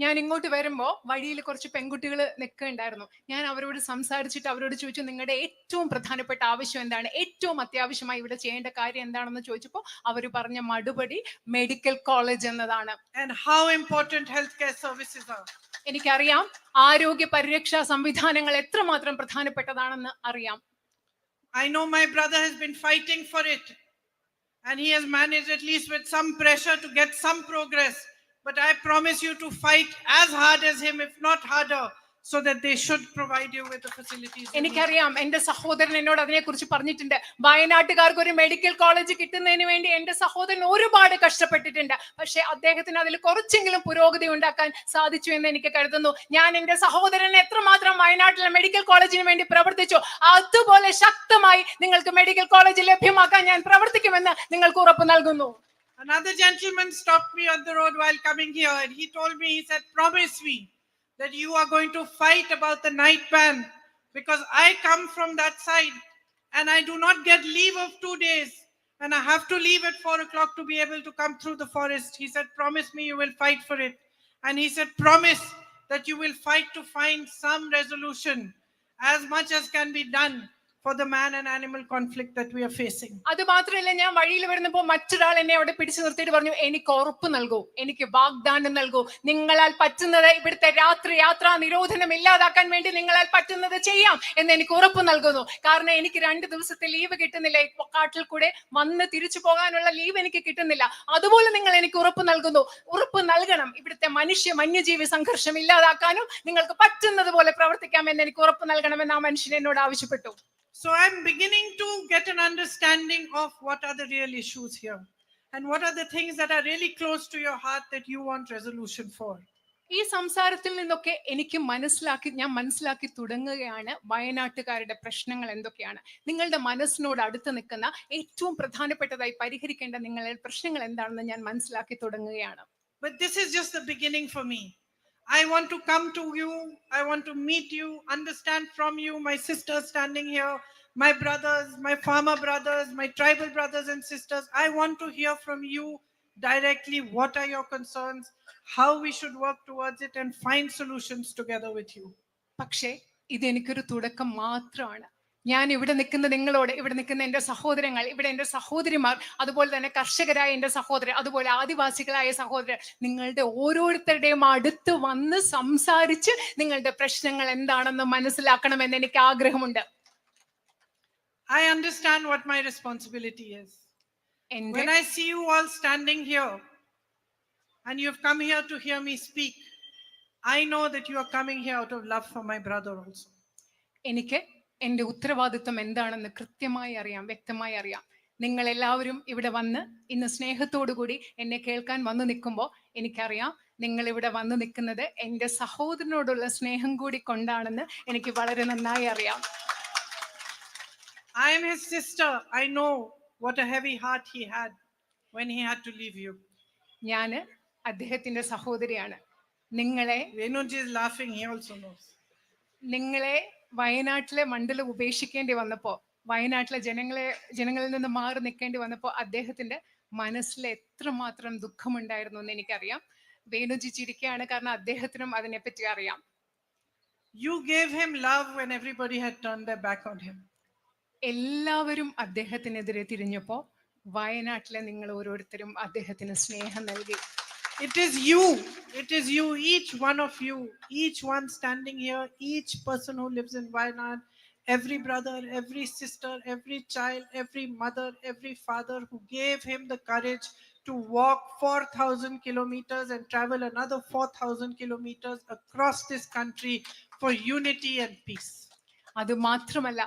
Speaker 2: ഞാൻ ഇങ്ങോട്ട് വരുമ്പോൾ വഴിയിൽ കുറച്ച് പെൺകുട്ടികൾ നിൽക്കുന്നുണ്ടായിരുന്നു. ഞാൻ അവരോട് സംസാരിച്ചിട്ട് അവരോട് ചോദിച്ചു, നിങ്ങളുടെ ഏറ്റവും പ്രധാനപ്പെട്ട ആവശ്യം എന്താണ്, ഏറ്റവും അത്യാവശ്യമായി ഇവിടെ ചെയ്യേണ്ട കാര്യം എന്താണെന്ന് ചോദിച്ചപ്പോൾ അവർ പറഞ്ഞ മറുപടി മെഡിക്കൽ കോളേജ് എന്നതാണ്.
Speaker 1: And how important healthcare services are.
Speaker 2: എനിക്കറിയാം, ആരോഗ്യ പരിരക്ഷാ സംവിധാനങ്ങൾ എത്രമാത്രം പ്രധാനപ്പെട്ടതാണെന്ന് അറിയാം.
Speaker 1: I know my brother has been fighting for it and he has managed, at least with some pressure, to get some progress. But I promise you to fight as hard as him, if not harder, so that they should provide you with the facilities.
Speaker 2: എനിക്കറിയാം, എന്റെ സഹോദരൻ എന്നോട് അതിനെക്കുറിച്ച് പറഞ്ഞിട്ടുണ്ട്. വയനാട്ടുകാർക്ക് ഒരു മെഡിക്കൽ കോളേജ് കിട്ടുന്നതിന് വേണ്ടി എന്റെ സഹോദരൻ ഒരുപാട് കഷ്ടപ്പെട്ടിട്ടുണ്ട്. പക്ഷെ അദ്ദേഹത്തിന് അതിൽ കുറച്ചെങ്കിലും പുരോഗതി ഉണ്ടാക്കാൻ സാധിച്ചു എന്ന് എനിക്ക് കരുതുന്നു. ഞാൻ എന്റെ സഹോദരന് എത്രമാത്രം വയനാട്ടിലെ മെഡിക്കൽ കോളേജിന് വേണ്ടി പ്രവർത്തിച്ചു, അതുപോലെ ശക്തമായി നിങ്ങൾക്ക് മെഡിക്കൽ കോളേജ് ലഭ്യമാക്കാൻ ഞാൻ പ്രവർത്തിക്കുമെന്ന് നിങ്ങൾക്ക് ഉറപ്പ് നൽകുന്നു.
Speaker 1: Another gentleman stopped me on the road while coming here and he told me, he said, promise me that you are going to fight about the night ban, because I come from that side and I do not get leave of 2 days and I have to leave at 4 o'clock to be able to come through the forest. He said, promise me you will fight for it. And he said, promise that you will fight to find some resolution, as much as can be done, for the man and animal conflict that we are facing.
Speaker 2: അത് മാത്രമല്ല, ഞാൻ വഴിയിൽ വരുന്നപ്പോൾ മറ്റൊരാൾ എന്നെ അവിടെ പിടിച്ചു നിർത്തിയിട്ട് പറഞ്ഞു, എനിക്ക് ഉറപ്പ് നൽകൂ, എനിക്ക് വാഗ്ദാനം നൽകൂ, നിങ്ങളാൽ പറ്റുന്നത് ഇവിടുത്തെ യാത്രാ നിരോധനം ഇല്ലാതാക്കാൻ വേണ്ടി നിങ്ങളാൽ പറ്റുന്നത് ചെയ്യാം എന്ന് എനിക്ക് ഉറപ്പ് നൽകുന്നു. കാരണം എനിക്ക് 2 ദിവസത്തെ ലീവ് കിട്ടുന്നില്ല, കാട്ടിൽ കൂടെ വന്ന് തിരിച്ചു പോകാനുള്ള ലീവ് എനിക്ക് കിട്ടുന്നില്ല. അതുപോലെ നിങ്ങൾ എനിക്ക് ഉറപ്പ് നൽകുന്നു, ഉറപ്പ് നൽകണം, ഇവിടുത്തെ വന്യജീവി സംഘർഷം ഇല്ലാതാക്കാനും നിങ്ങൾക്ക് പറ്റുന്നത് പോലെ പ്രവർത്തിക്കാമെന്ന് എനിക്ക് ഉറപ്പ് നൽകണമെന്ന് ആ മനുഷ്യൻ എന്നോട് ആവശ്യപ്പെട്ടു.
Speaker 1: So I'm beginning to get an understanding of what are the real issues here and what are the things that are really close to your heart that you want resolution for.
Speaker 2: ഈ സംസാരത്തിൽ നിന്നൊക്കെ ഞാൻ മനസ്സിലാക്കി തുടങ്ങുകയാണ് വയനാട്ടുകാരുടെ പ്രശ്നങ്ങൾ എന്തൊക്കെയാണ്, നിങ്ങളുടെ മനസ്സിനോട് അടുത്ത് നിൽക്കുന്ന ഏറ്റവും പ്രധാനപ്പെട്ടതായി പരിഹരിക്കേണ്ട നിങ്ങളുടെ പ്രശ്നങ്ങൾ എന്താണെന്ന് ഞാൻ മനസ്സിലാക്കി തുടങ്ങുകയാണ്.
Speaker 1: But this is just the beginning for me. I want to come to you, I want to meet you, understand from you, my sisters standing here, my brothers, my farmer brothers, my tribal brothers and sisters. I want to hear from you directly what are your concerns, how we should work towards it and find solutions together with you.
Speaker 2: പക്ഷേ ഇതെനിക്കൊരു തുടക്കം മാത്രമാണ്. ഞാൻ ഇവിടെ നിൽക്കുന്ന നിങ്ങളോട്, ഇവിടെ നിൽക്കുന്ന എൻ്റെ സഹോദരങ്ങൾ, ഇവിടെ എൻ്റെ സഹോദരിമാർ, അതുപോലെ തന്നെ കർഷകരായ എൻ്റെ സഹോദരർ, അതുപോലെ ആദിവാസികളായ സഹോദരർ, നിങ്ങളുടെ ഓരോരുത്തരുടെയും അടുത്ത് വന്ന് സംസാരിച്ച് നിങ്ങളുടെ പ്രശ്നങ്ങൾ എന്താണെന്ന് മനസ്സിലാക്കണമെന്ന് എനിക്ക് ആഗ്രഹമുണ്ട്.
Speaker 1: I understand what my responsibility is. When I see you all standing here and you have come here to hear me speak, I know that you are coming here out of love for my brother also.
Speaker 2: എനിക്ക് എൻ്റെ ഉത്തരവാദിത്വം എന്താണെന്ന് കൃത്യമായി അറിയാം, വ്യക്തമായി അറിയാം. നിങ്ങൾ എല്ലാവരും ഇവിടെ വന്ന് ഇന്ന് സ്നേഹത്തോടു കൂടി എന്നെ കേൾക്കാൻ വന്നു നിൽക്കുമ്പോൾ എനിക്കറിയാം നിങ്ങൾ ഇവിടെ വന്നു നിൽക്കുന്നത് എൻ്റെ സഹോദരനോടുള്ള സ്നേഹം കൂടി കൊണ്ടാണെന്ന് എനിക്ക് വളരെ നന്നായി അറിയാം.
Speaker 1: I am his sister. I know what a heavy heart he had when he had to leave you.
Speaker 2: ഞാൻ അദ്ദേഹത്തിന്റെ സഹോദരിയാണ്. നിങ്ങളെ
Speaker 1: Wayanad is laughing, he also knows.
Speaker 2: നിങ്ങളെ വയനാട്ടിലെ മണ്ഡലം ഉപേക്ഷിക്കേണ്ടി വന്നപ്പോൾ, വയനാട്ടിലെ ജനങ്ങളിൽ നിന്ന് മാറി നിൽക്കേണ്ടി വന്നപ്പോൾ അദ്ദേഹത്തിന്റെ മനസ്സിൽ എത്രമാത്രം ദുഃഖമുണ്ടായിരുന്നു എന്ന് എനിക്കറിയാം. വേണുജി ചിരിക്കുകയാണ്, കാരണം അദ്ദേഹത്തിനും അതിനെപ്പറ്റി അറിയാം.
Speaker 1: You gave him love when everybody had turned their back on him.
Speaker 2: എല്ലാവരും അദ്ദേഹത്തിനെതിരെ തിരിഞ്ഞപ്പോൾ വയനാട്ടിലെ നിങ്ങൾ ഓരോരുത്തരും അദ്ദേഹത്തിന് സ്നേഹം നൽകി.
Speaker 1: It is you, each one of you, each one standing here, each person who lives in Wayanad, every brother, every sister, every child, every mother, every father who gave him the courage to walk 4,000 kilometers and travel another 4,000 kilometers across this country for unity and peace.
Speaker 2: അത് മാത്രമല്ല,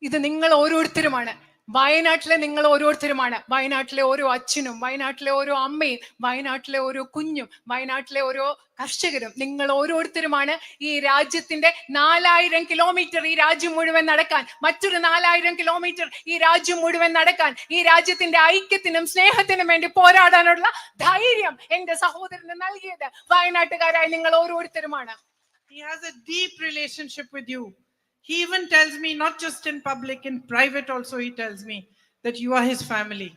Speaker 2: ഇത് നിങ്ങൾ ഓരോരുത്തരുമാണ്, വയനാട്ടിലെ നിങ്ങൾ ഓരോരുത്തരുമാണ്. വയനാട്ടിലെ ഓരോ അച്ഛനും, വയനാട്ടിലെ ഓരോ അമ്മയും, വയനാട്ടിലെ ഓരോ കുഞ്ഞും, വയനാട്ടിലെ ഓരോ കർഷകരും, നിങ്ങൾ ഓരോരുത്തരുമാണ് ഈ രാജ്യത്തിന്റെ 4000 കിലോമീറ്റർ ഈ രാജ്യം മുഴുവൻ നടക്കാൻ, മറ്റൊരു 4000 കിലോമീറ്റർ ഈ രാജ്യം മുഴുവൻ നടക്കാൻ, ഈ രാജ്യത്തിന്റെ ഐക്യത്തിനും സ്നേഹത്തിനും വേണ്ടി പോരാടാനുള്ള ധൈര്യം എന്റെ സഹോദരന് നൽകിയത് വയനാട്ടുകാരായ നിങ്ങൾ ഓരോരുത്തരുമാണ്.
Speaker 1: He has a deep relationship with you. He even tells me, not just in public, in private also he tells me that you are his family.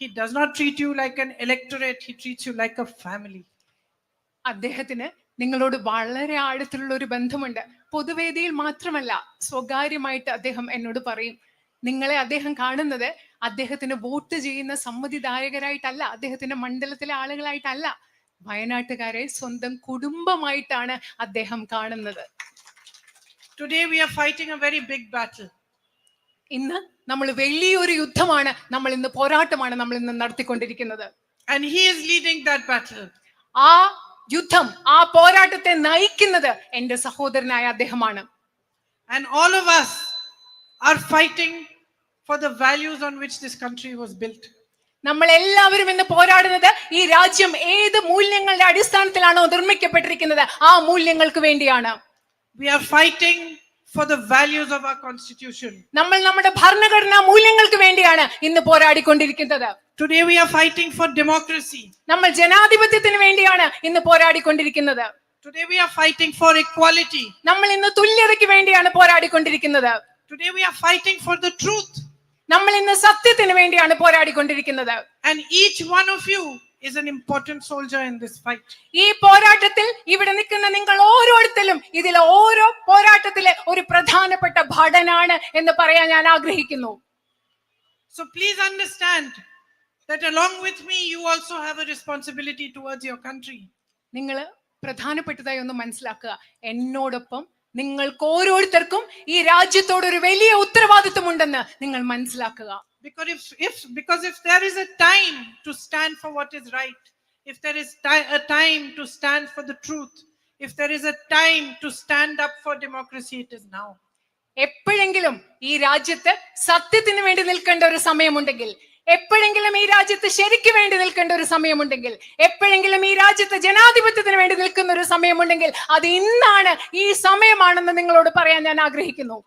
Speaker 1: He does not treat you like an electorate, he treats you like a family.
Speaker 2: അദ്ദേഹത്തിന് നിങ്ങളോട് വളരെ ആഴത്തിലുള്ള ഒരു ബന്ധമുണ്ട്. പൊതുവേദിയിൽ മാത്രമല്ല, സ്വകാര്യമായിട്ട് അദ്ദേഹം എന്നോട് പറയും, നിങ്ങളെ അദ്ദേഹം കാണുന്നത് അദ്ദേഹത്തിന് വോട്ട് ചെയ്യുന്ന സമ്മതിദായകരായിട്ടല്ല, അദ്ദേഹത്തിന്റെ മണ്ഡലത്തിലെ ആളുകളായിട്ടല്ല, വയനാട്ടുകാരെ സ്വന്തം കുടുംബമായിട്ടാണ് അദ്ദേഹം കാണുന്നത്.
Speaker 1: Today we are fighting a very big battle.
Speaker 2: ഇന്ന് നമ്മൾ വലിയൊരു യുദ്ധമാണ്, പോരാട്ടമാണ് നമ്മൾ ഇന്ന് നടത്തിക്കൊണ്ടിരിക്കുന്നത്.
Speaker 1: And he is leading that battle.
Speaker 2: ആ യുദ്ധം, ആ പോരാട്ടത്തെ നയിക്കുന്നത് എൻ്റെ സഹോദരനായ അദ്ദേഹമാണ്.
Speaker 1: And all of us are fighting for the values on which this country was built.
Speaker 2: നമ്മൾ എല്ലാവരും ഇന്ന് പോരാടുന്നത് ഈ രാജ്യം ഏത് മൂല്യങ്ങളുടെ അടിസ്ഥാനത്തിലാണോ നിർമ്മിക്കപ്പെട്ടിരിക്കുന്നത് ആ മൂല്യങ്ങൾക്ക് വേണ്ടിയാണ്.
Speaker 1: We are fighting for the values of our constitution.
Speaker 2: നമ്മൾ നമ്മുടെ ഭരണഘടനാ മൂല്യങ്ങൾക്ക് വേണ്ടിയാണ് ഇന്ന് പോരാടിക്കൊണ്ടിരിക്കുന്നത്.
Speaker 1: Today we are fighting for democracy.
Speaker 2: നമ്മൾ ജനാധിപത്യത്തിന് വേണ്ടിയാണ് ഇന്ന് പോരാടിക്കൊണ്ടിരിക്കുന്നത്.
Speaker 1: Today we are fighting for equality.
Speaker 2: നമ്മൾ ഇന്ന് തുല്യതയ്ക്ക് വേണ്ടിയാണ് പോരാടിക്കൊണ്ടിരിക്കുന്നത്.
Speaker 1: Today we are fighting for the truth.
Speaker 2: നമ്മൾ ഇന്ന് സത്യത്തിന് വേണ്ടിയാണ് പോരാടിക്കൊണ്ടിരിക്കുന്നത്.
Speaker 1: And each one of you is an important soldier in this fight.
Speaker 2: ഈ പോരാട്ടത്തിൽ ഇവിടെ നിൽക്കുന്ന നിങ്ങൾ ഓരോരുത്തരും ഇതിലെ ഓരോ പോരാട്ടത്തിലെ ഒരു പ്രധാനപ്പെട്ട ഭടനാണ് എന്ന് പറയാൻ ഞാൻ ആഗ്രഹിക്കുന്നു.
Speaker 1: So please understand that along with me you also have a responsibility towards your country.
Speaker 2: നിങ്ങൾ പ്രധാനപ്പെട്ടതായി ഒന്ന് മനസ്സിലാക്കുക, എന്നോടൊപ്പം നിങ്ങൾക്ക് ഓരോരുത്തർക്കും ഈ രാജ്യത്തോട് ഒരു വലിയ ഉത്തരവാദിത്വം ഉണ്ടെന്ന് നിങ്ങൾ മനസ്സിലാക്കുക.
Speaker 1: Because if there is a time to stand for what is right, if there is a time to stand for the truth, if there is a time to stand up for democracy, it is now.
Speaker 2: എപ്പോഴെങ്കിലും ഈ രാജ്യത്ത് സത്യത്തിന് വേണ്ടി നിൽക്കേണ്ട ഒരു സമയമുണ്ടെങ്കിൽ, എപ്പോഴെങ്കിലും ഈ രാജ്യത്ത് ശരിക്ക് വേണ്ടി നിൽക്കേണ്ട ഒരു സമയമുണ്ടെങ്കിൽ, എപ്പോഴെങ്കിലും ഈ രാജ്യത്ത് ജനാധിപത്യത്തിന് വേണ്ടി നിൽക്കുന്ന ഒരു സമയമുണ്ടെങ്കിൽ അത് ഇന്നാണ്, ഈ സമയമാണെന്ന് നിങ്ങളോട് പറയാൻ ഞാൻ ആഗ്രഹിക്കുന്നു.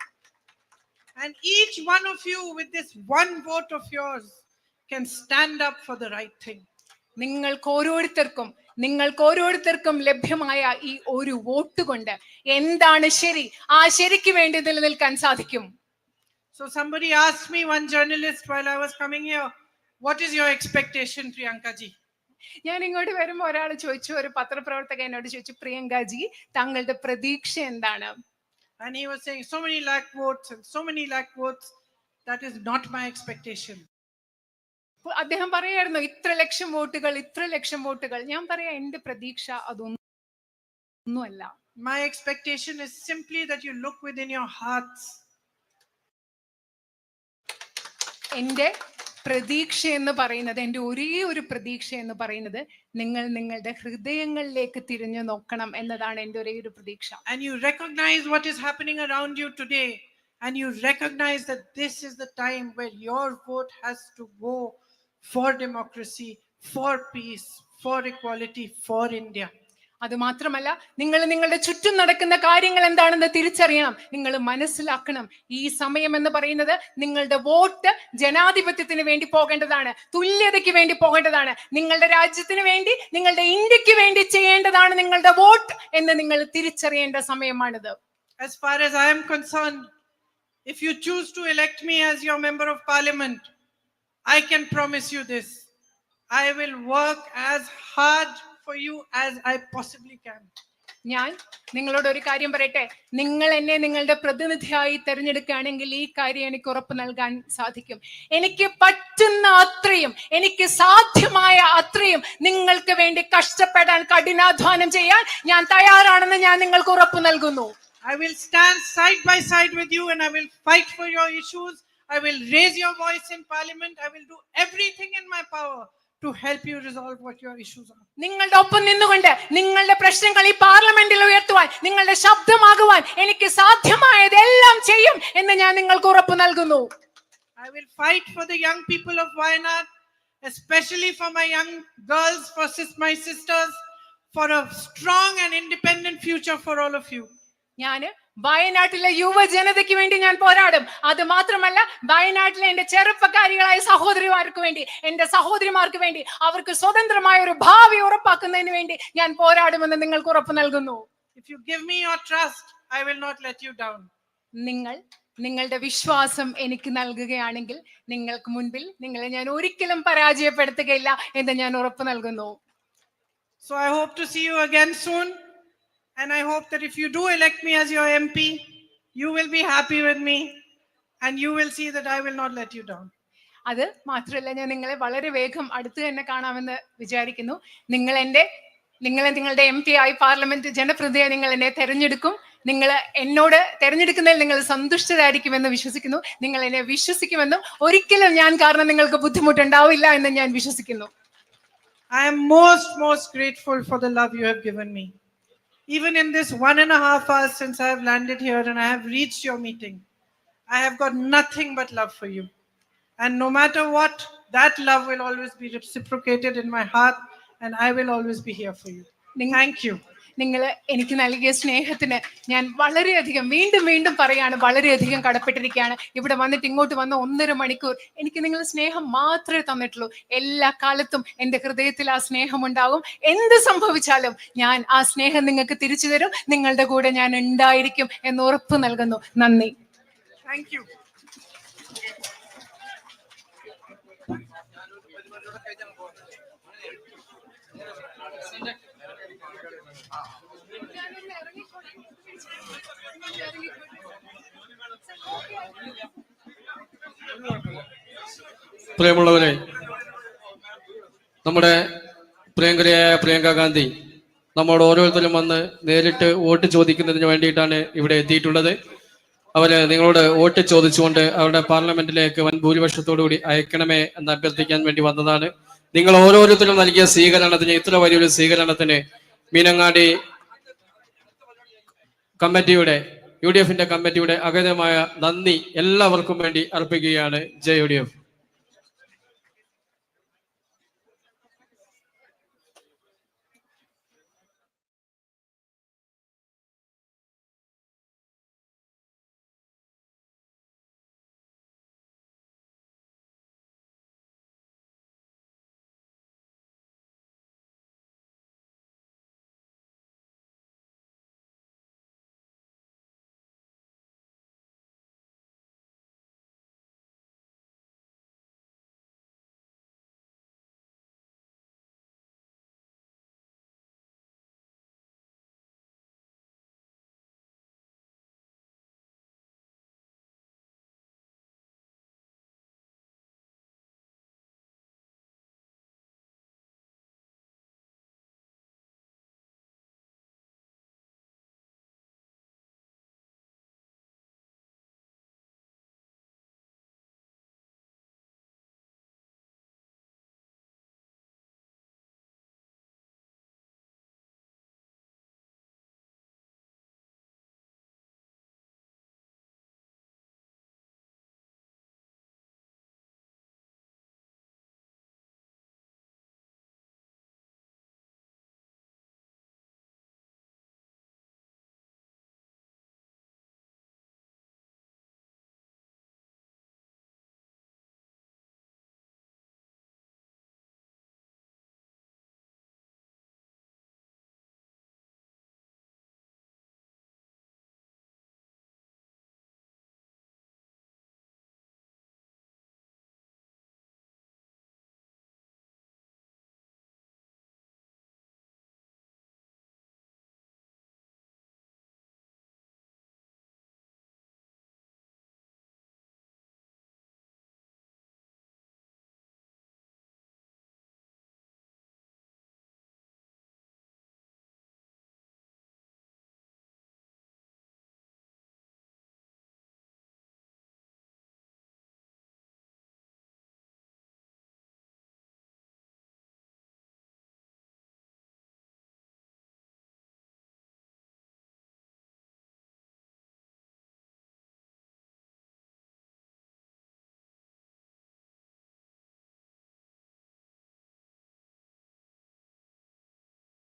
Speaker 1: And each one of you with this one vote of yours can stand up for the right thing. നിങ്ങൾക്ക് ഓരോരുത്തർക്കും ലഭ്യമായ ഈ ഒരു വോട്ട് കൊണ്ട് എന്താണ് ശരി, ആ ശരിക്ക് വേണ്ടി നിലനിൽക്കാൻ സാധിക്കും. So somebody asked me, one journalist, while I was coming here, what is your expectation, Priyanka ji?
Speaker 2: ഞാൻ ഇങ്ങോട്ട് വരുമ്പോൾ ഒരാൾ ചോദിച്ചു, ഒരു പത്രപ്രവർത്തകൻ എന്നോട് ചോദിച്ചു, പ്രിയങ്ക ജി താങ്കളുടെ പ്രതീക്ഷ എന്താണ്?
Speaker 1: And he was saying, so many lakh votes and so many lakh votes, that is not my expectation.
Speaker 2: അദ്ദേഹം പറയായിരുന്നു, ഇത്ര ലക്ഷം വോട്ടുകൾ. ഞാൻ പറയാ, എന്റെ പ്രതീക്ഷ അതൊന്നുമല്ല.
Speaker 1: My expectation is simply that you look within your hearts.
Speaker 2: എന്റെ പ്രതീക്ഷ എന്ന് പറയുന്നത്, എന്റെ ഒരേ ഒരു പ്രതീക്ഷ എന്ന് പറയുന്നത്, നിങ്ങൾ നിങ്ങളുടെ ഹൃദയങ്ങളിലേക്ക് തിരിഞ്ഞു നോക്കണം എന്നതാണ് എന്റെ ഒരേ ഒരു പ്രതീക്ഷ.
Speaker 1: And you recognize what is happening around you today, and you recognize that this is the time where your vote has to go for democracy, for peace, for equality, for India.
Speaker 2: അത് മാത്രമല്ല, നിങ്ങൾ നിങ്ങളുടെ ചുറ്റും നടക്കുന്ന കാര്യങ്ങൾ എന്താണെന്ന് തിരിച്ചറിയണം. നിങ്ങൾ മനസ്സിലാക്കണം, ഈ സമയം എന്ന് പറയുന്നത് നിങ്ങളുടെ വോട്ട് ജനാധിപത്യത്തിന് വേണ്ടി പോകേണ്ടതാണ്, തുല്യതയ്ക്ക് വേണ്ടി പോകേണ്ടതാണ്, നിങ്ങളുടെ രാജ്യത്തിന് വേണ്ടി, നിങ്ങളുടെ ഇന്ത്യക്ക് വേണ്ടി ചെയ്യേണ്ടതാണ് നിങ്ങളുടെ വോട്ട് എന്ന് നിങ്ങൾ തിരിച്ചറിയേണ്ട സമയമാണിത്.
Speaker 1: As far as I am concerned, if you choose to elect me as your member of parliament, I can promise you this: I will work as hard for you as I possibly can.
Speaker 2: ഞാൻ നിങ്ങളോട് ഒരു കാര്യം പറയട്ടെ, നിങ്ങൾ എന്നെ നിങ്ങളുടെ പ്രതിനിധിയായി തെരഞ്ഞെടുക്കുകയാണെങ്കിൽ ഈ കാര്യം എനിക്ക് ഉറപ്പ് നൽകാൻ സാധിക്കും. എനിക്ക് പറ്റുന്ന അത്രയും, എനിക്ക് സാധ്യമായ അത്രയും നിങ്ങൾക്ക് വേണ്ടി കഷ്ടപ്പെടാൻ, കഠിനാധ്വാനം ചെയ്യാൻ ഞാൻ തയ്യാറാണെന്ന് ഞാൻ നിങ്ങൾക്ക് ഉറപ്പ് നൽകുന്നു.
Speaker 1: I will stand side by side with you and I will fight for your issues. I will raise your voice in parliament. I will do everything in my power to help you resolve what your issues are.
Speaker 2: നിങ്ങളുടെ ഒപ്പം നിന്നുകൊണ്ട് നിങ്ങളുടെ പ്രശ്നങ്ങൾ ഈ പാർലമെന്റിൽ ഉയർത്തുവാൻ, നിങ്ങളുടെ ശബ്ദമാകുവാൻ എനിക്ക് സാധ്യമായതെല്ലാം ചെയ്യും എന്ന് ഞാൻ നിങ്ങൾക്ക് ഉറപ്പ് നൽകുന്നു.
Speaker 1: I will fight for the young people of Wayanad, especially for my young girls, for my sisters, for a strong and independent future for all of you.
Speaker 2: ഞാൻ വയനാട്ടിലെ യുവജനതയ്ക്ക് വേണ്ടി ഞാൻ പോരാടും. അത് മാത്രമല്ല, വയനാട്ടിലെ എന്റെ ചെറുപ്പക്കാരികളായ സഹോദരിമാർക്ക് വേണ്ടി, എന്റെ സഹോദരിമാർക്ക് വേണ്ടി, അവർക്ക് സ്വതന്ത്രമായ ഒരു ഭാവി ഉറപ്പാക്കുന്നതിന് വേണ്ടി ഞാൻ പോരാടുമെന്ന് നിങ്ങൾക്ക് ഉറപ്പ് നൽകുന്നു.
Speaker 1: If you give me your trust, I will not let you down.
Speaker 2: നിങ്ങളുടെ വിശ്വാസം എനിക്ക് നൽകുകയാണെങ്കിൽ നിങ്ങൾക്ക് മുൻപിൽ നിങ്ങളെ ഞാൻ ഒരിക്കലും പരാജയപ്പെടുത്തുകയില്ല എന്ന് ഞാൻ ഉറപ്പ് നൽകുന്നു.
Speaker 1: So I hope to see you again soon. And I hope that if you do elect me as your MP, you will be happy with me and you will see that I will not let you down.
Speaker 2: അത് മാത്രമല്ല, ഞാൻ നിങ്ങളെ വളരെ വേഗം അടുത്ത് തന്നെ കാണാമെന്ന് വിചാരിക്കുന്നു. നിങ്ങളുടെ MP ആയി പാർലമെന്റ് ജനപ്രതിനിധിയായി നിങ്ങൾ എന്നെ തെരഞ്ഞെടുക്കും. നിങ്ങൾ എന്നോട് തെരഞ്ഞെടുക്കുന്നതിൽ നിങ്ങൾ സന്തുഷ്ടരായിരിക്കുമെന്ന് വിശ്വസിക്കുന്നു. നിങ്ങൾ എന്നെ വിശ്വസിക്കുമെന്നും ഒരിക്കലും ഞാൻ കാരണം നിങ്ങൾക്ക് ബുദ്ധിമുട്ടുണ്ടാവില്ല എന്ന് ഞാൻ വിശ്വസിക്കുന്നു.
Speaker 1: I am most grateful for the love you have given me. Even in this 1.5 hours since I have landed here and I have reached your meeting, I have got nothing but love for you. And no matter what, that love will always be reciprocated in my heart and I will always be here for you. Thank you.
Speaker 2: നിങ്ങൾ എനിക്ക് നൽകിയ സ്നേഹത്തിന് ഞാൻ വളരെയധികം വീണ്ടും പറയാണ്, വളരെയധികം കടപ്പെട്ടിരിക്കുകയാണ്. ഇവിടെ വന്നിട്ട് ഇങ്ങോട്ട് വന്ന 1.5 മണിക്കൂർ എനിക്ക് നിങ്ങൾ സ്നേഹം മാത്രമേ തന്നിട്ടുള്ളൂ. എല്ലാ കാലത്തും എൻ്റെ ഹൃദയത്തിൽ ആ സ്നേഹം ഉണ്ടാകും. എന്ത് സംഭവിച്ചാലും ഞാൻ ആ സ്നേഹം നിങ്ങൾക്ക് തിരിച്ചു തരും. നിങ്ങളുടെ കൂടെ ഞാൻ ഉണ്ടായിരിക്കും എന്ന് ഉറപ്പ് നൽകുന്നു. നന്ദി.
Speaker 1: Thank you.
Speaker 3: പ്രിയമുള്ളവരെ, നമ്മുടെ പ്രിയങ്കരിയായ പ്രിയങ്ക ഗാന്ധി നമ്മോട് ഓരോരുത്തരും വന്ന് നേരിട്ട് വോട്ട് ചോദിക്കുന്നതിന് വേണ്ടിയിട്ടാണ് ഇവിടെ എത്തിയിട്ടുള്ളത്. അവര് നിങ്ങളോട് വോട്ട് ചോദിച്ചുകൊണ്ട് അവരുടെ പാർലമെന്റിലേക്ക് വൻ ഭൂരിപക്ഷത്തോടുകൂടി അയക്കണമേ എന്ന് അഭ്യർത്ഥിക്കാൻ വേണ്ടി വന്നതാണ്. നിങ്ങൾ ഓരോരുത്തരും നൽകിയ സ്വീകരണത്തിന്, ഇത്ര വലിയൊരു സ്വീകരണത്തിന് മീനങ്ങാടി കമ്മിറ്റിയുടെ, UDF കമ്മിറ്റിയുടെ അഗാധമായ നന്ദി എല്ലാവർക്കും വേണ്ടി അർപ്പിക്കുകയാണ്. ജയ് UDF.